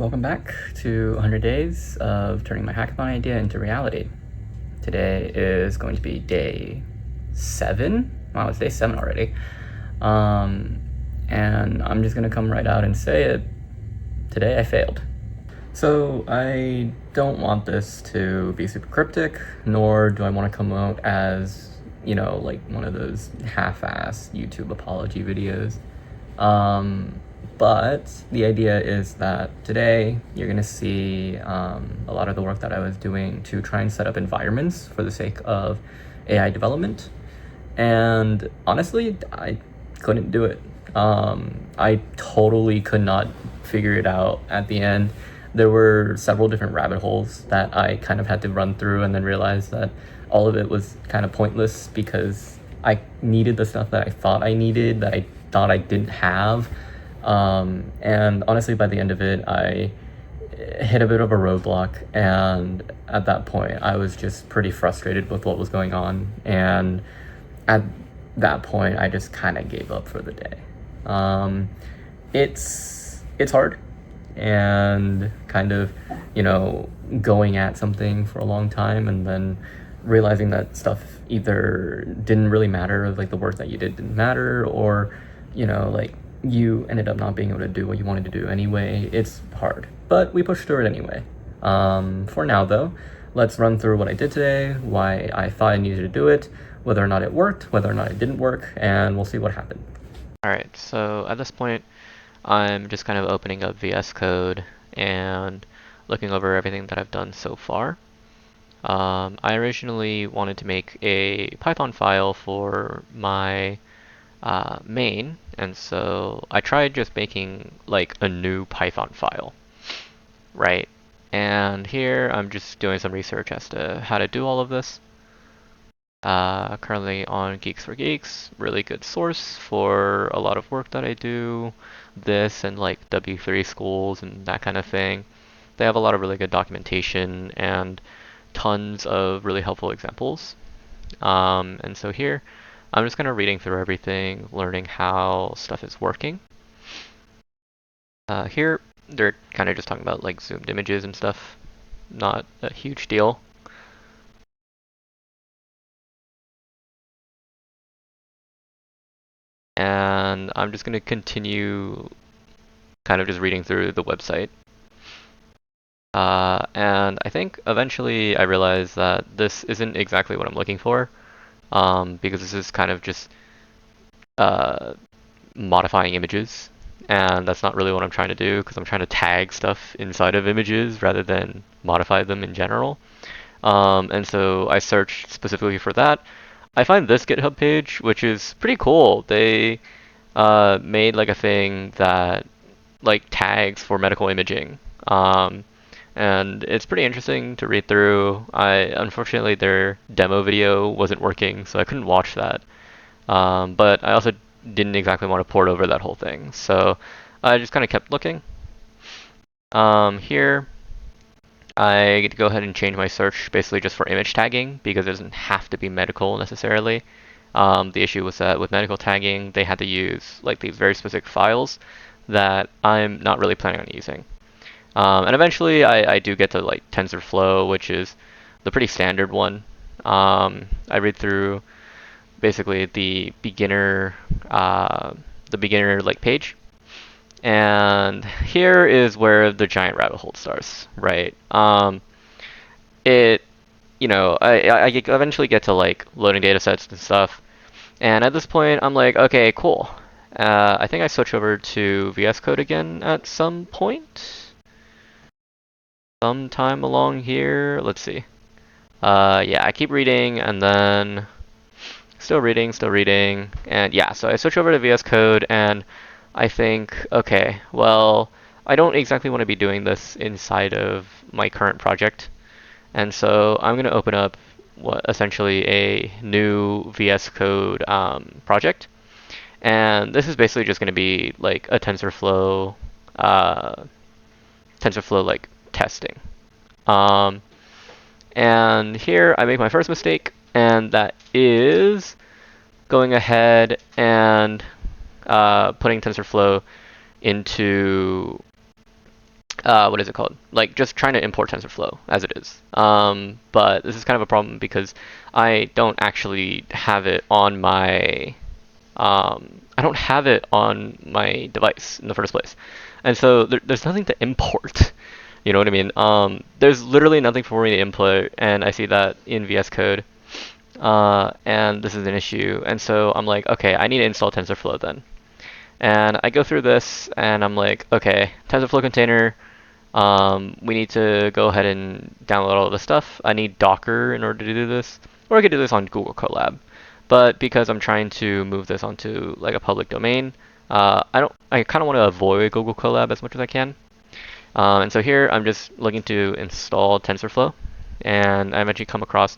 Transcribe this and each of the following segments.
Welcome back to 100 days of turning my hackathon idea into reality. Today is going to be day 7. Wow, it's day 7 already. And I'm just going to come right out and say it. Today I failed. So I don't want this to be super cryptic, nor do I want to come out as, like one of those half-ass YouTube apology videos. But the idea is that today you're going to see a lot of the work that I was doing to try and set up environments for the sake of AI development. And honestly, I couldn't do it. I totally could not figure it out at the end. There were several different rabbit holes that I kind of had to run through and then realize that all of it was kind of pointless because I needed the stuff that I thought I needed, that I thought I didn't have. And honestly, by the end of it, I hit a bit of a roadblock, and at that point I was just pretty frustrated with what was going on, and at that point I just kind of gave up for the day. It's hard, and kind of going at something for a long time and then realizing that stuff either didn't really matter, like the work that you did didn't matter, or like you ended up not being able to do what you wanted to do anyway. It's hard, but we pushed through it anyway. For now though, let's run through what I did today, why I thought I needed to do it, whether or not it worked, whether or not it didn't work, and we'll see what happened. Alright, so at this point, I'm just kind of opening up VS Code and looking over everything that I've done so far. I originally wanted to make a Python file for my main, and so I tried just making like a new Python file, right? And here I'm just doing some research as to how to do all of this. Currently on Geeks for Geeks, really good source for a lot of work that I do, this and like W3 schools and that kind of thing. They have a lot of really good documentation and tons of really helpful examples. And so here, I'm just kind of reading through everything, learning how stuff is working. Here, they're kind of just talking about like zoomed images and stuff. Not a huge deal. And I'm just going to continue kind of just reading through the website. And I think eventually I realized that this isn't exactly what I'm looking for, because this is kind of just modifying images, and that's not really what I'm trying to do, because I'm trying to tag stuff inside of images rather than modify them in general. And so I searched specifically for that. I find this GitHub page, which is pretty cool. They made like a thing that like tags for medical imaging. And it's pretty interesting to read through. Unfortunately their demo video wasn't working, so I couldn't watch that. But I also didn't exactly want to port over that whole thing, so I just kind of kept looking. Here, I get to go ahead and change my search basically just for image tagging, because it doesn't have to be medical necessarily. The issue was that with medical tagging, they had to use like these very specific files that I'm not really planning on using. And eventually I do get to like TensorFlow, which is the pretty standard one. I read through basically the beginner like page, and here is where the giant rabbit hole starts, right? It I eventually get to like loading data sets and stuff, and at this point I'm like, okay, cool. I think I switch over to VS Code again at some point. Sometime along here. Let's see. Yeah, I keep reading and then still reading. And yeah, so I switch over to VS Code and I think, okay, well, I don't exactly want to be doing this inside of my current project. And so I'm going to open up what essentially a new VS Code project. And this is basically just going to be like a TensorFlow like testing. And here I make my first mistake, and that is going ahead and putting TensorFlow into what is it called? Like just trying to import TensorFlow as it is. But this is kind of a problem because I don't actually have it on my I don't have it on my device in the first place, and so there's nothing to import. You know what I mean? There's literally nothing for me to input, and I see that in VS Code, and this is an issue. And so I'm like, okay, I need to install TensorFlow then. And I go through this, and I'm like, okay, TensorFlow container. We need to go ahead and download all of the stuff. I need Docker in order to do this, or I could do this on Google Colab. But because I'm trying to move this onto like a public domain, I kind of want to avoid Google Colab as much as I can. And so here I'm just looking to install TensorFlow, and I eventually come across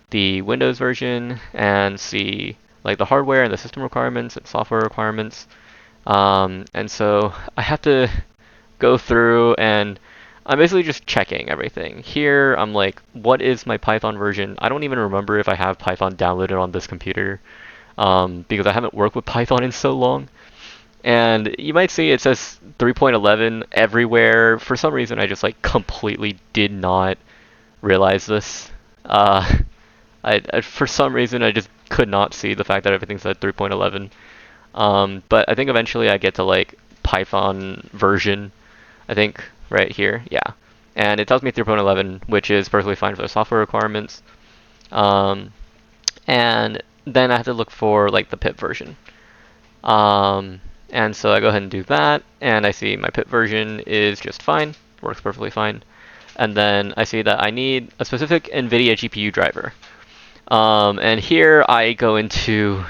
the Windows version and see like the hardware and the system requirements and software requirements. And so I have to go through and I'm basically just checking everything. Here, I'm like, what is my Python version? I don't even remember if I have Python downloaded on this computer because I haven't worked with Python in so long. And you might see it says 3.11 everywhere. For some reason, I just like completely did not realize this. Uh, for some reason, I just could not see the fact that everything said 3.11. But I think eventually I get to like Python version, I think right here, yeah. And it tells me 3.11, which is perfectly fine for the software requirements. Um, and then I have to look for like the pip version. And so I go ahead and do that, and I see my pip version is just fine, works perfectly fine. And then I see that I need a specific NVIDIA GPU driver. And here I go into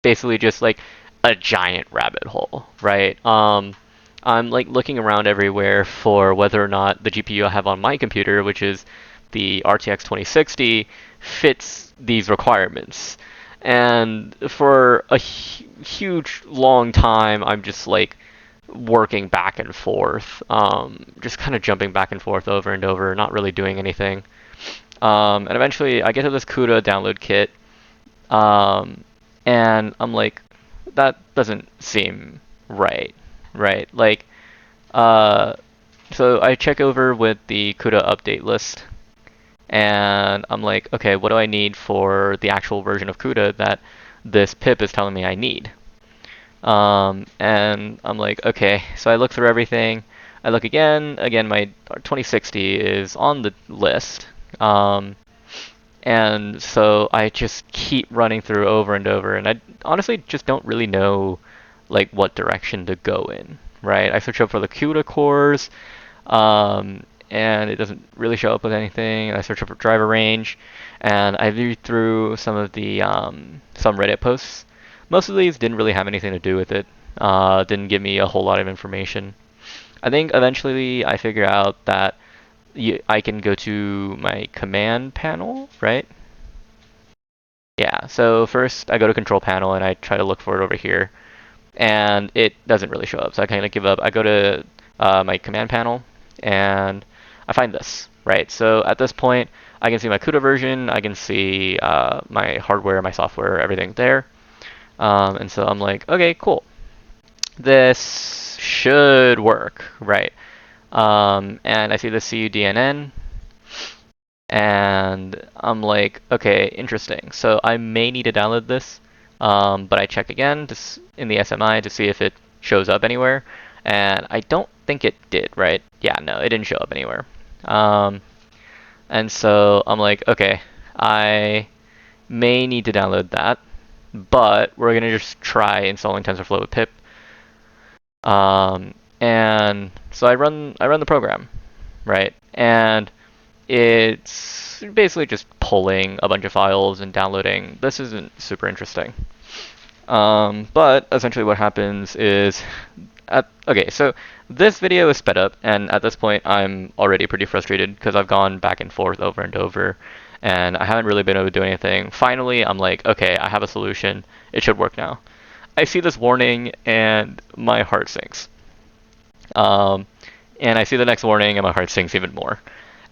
basically just like a giant rabbit hole, right? I'm like looking around everywhere for whether or not the GPU I have on my computer, which is the RTX 2060, fits these requirements. And for a huge long time, I'm just like working back and forth, just kind of jumping back and forth over and over, not really doing anything. And eventually, I get to this CUDA download kit, um, and I'm like, that doesn't seem right, right? Like, uh, so I check over with the CUDA update list, and I'm like, okay, what do I need for the actual version of CUDA that this pip is telling me I need? And I'm like, okay, so I look through everything. I look again. Again, my 2060 is on the list. And so I just keep running through over and over, and I honestly just don't really know like what direction to go in, right? I search up for the CUDA cores, and it doesn't really show up with anything. I search up for driver range, and I read through some of the some Reddit posts. Most of these didn't really have anything to do with it. Didn't give me a whole lot of information. I think eventually I figure out that I can go to my command panel, right? Yeah, so first I go to control panel and I try to look for it over here, and it doesn't really show up. So I kind of give up. I go to my command panel and I find this, right? So at this point, I can see my CUDA version, I can see my hardware, my software, everything there. And so I'm like, okay, cool. This should work, right? And I see the CUDNN, and I'm like, okay, interesting. So I may need to download this, but I check again in the SMI to see if it shows up anywhere, and I don't think it did, right? Yeah, no, it didn't show up anywhere. Um, and so I'm like, okay, I may need to download that, but we're gonna just try installing TensorFlow with pip. And so I run the program, right? And it's basically just pulling a bunch of files and downloading. This isn't super interesting. But essentially what happens is, okay, so this video is sped up, and at this point I'm already pretty frustrated because I've gone back and forth over and over, and I haven't really been able to do anything. Finally, I'm like, okay, I have a solution. It should work now. I see this warning, and my heart sinks. Um, and I see the next warning, and my heart sinks even more.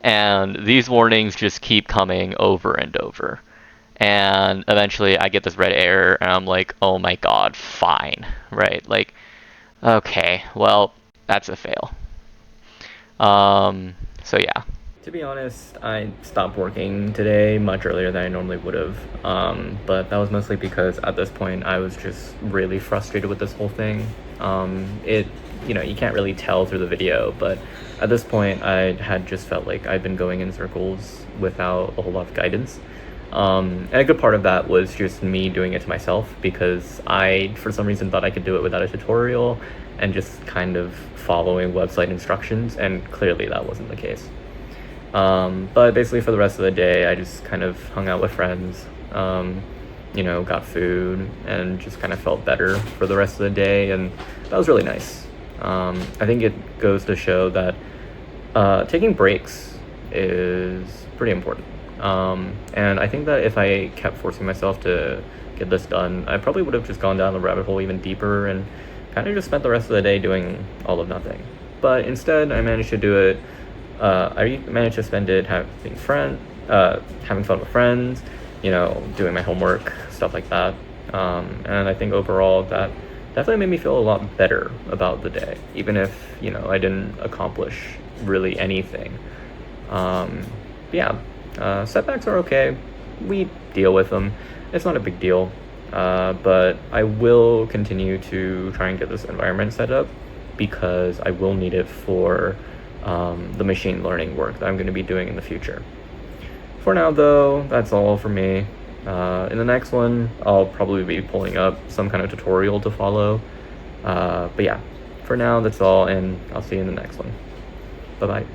And these warnings just keep coming over and over. And eventually I get this red error, and I'm like, oh my god, fine, right? Like, okay, well, that's a fail. So yeah. To be honest, I stopped working today much earlier than I normally would have. But that was mostly because at this point I was just really frustrated with this whole thing. It, you can't really tell through the video, but at this point I had just felt like I'd been going in circles without a whole lot of guidance. And a good part of that was just me doing it to myself because I, for some reason, thought I could do it without a tutorial and just kind of following website instructions, and clearly that wasn't the case. But basically for the rest of the day, I just kind of hung out with friends, got food, and just kind of felt better for the rest of the day, and that was really nice. I think it goes to show that taking breaks is pretty important. And I think that if I kept forcing myself to get this done, I probably would have just gone down the rabbit hole even deeper and kind of just spent the rest of the day doing all of nothing. But instead, I managed to do it. I managed to spend it having fun with friends, doing my homework, stuff like that. And I think overall that definitely made me feel a lot better about the day, even if, I didn't accomplish really anything. Yeah, setbacks are okay. We deal with them. It's not a big deal. But I will continue to try and get this environment set up because I will need it for the machine learning work that I'm going to be doing in the future. For now, though, that's all for me. In the next one, I'll probably be pulling up some kind of tutorial to follow. But yeah, for now, that's all, and I'll see you in the next one. Bye-bye.